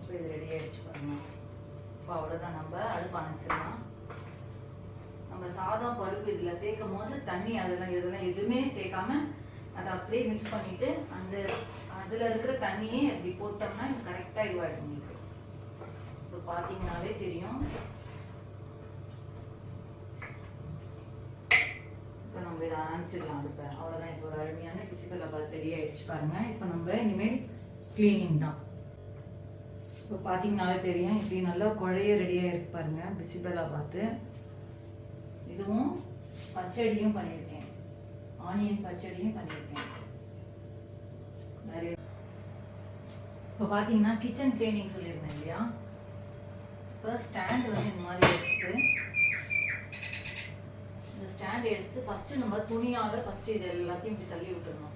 இப்போ இது ரெடி ஆகிடுச்சு பாருங்க. இப்போ அவ்வளோதான், நம்ம அடுப்பு அணைச்சிடலாம். நம்ம சாதம் பருப்பு இதில் சேர்க்கும் போது தண்ணி அதெல்லாம் இதெல்லாம் எதுவுமே சேர்க்காம அதை அப்படியே மிக்ஸ் பண்ணிவிட்டு அந்த அதில் இருக்கிற தண்ணியே அப்படி போட்டோம்னா கரெக்டாக இதுவாகிடும் உங்களுக்கு. இப்போ பார்த்தீங்கன்னாலே தெரியும். இப்போ நம்ம இதை அணைச்சிடலாம் அடுப்பை. அவ்வளோதான். இப்போ ஒரு அருமையான பிசிபெல்லாபாத் ரெடி ஆகிடுச்சு பாருங்கள். இப்போ நம்ம இனிமேல் கிளீனிங் தான். இப்போ பார்த்தீங்கனாலே தெரியும், இப்படி நல்லா குழைய ரெடியாக இருக்கு பாருங்கள் பிசிபெல்லாபாத். இதுவும் பச்சடியும் பண்ணியிருக்கேன், ஆனியன் பச்சடியும் பண்ணியிருக்கேன். நிறைய இப்போ பார்த்தீங்கன்னா கிச்சன் கிளீனிங் சொல்லியிருந்தேன் இல்லையா. இப்போ ஸ்டாண்ட் வந்து இந்த மாதிரி எடுத்து இந்த ஸ்டாண்ட் எடுத்து ஃபஸ்ட்டு நம்ம துணியால் ஃபஸ்ட்டு இது எல்லாத்தையும் இப்படி தள்ளி விட்டுருணும்.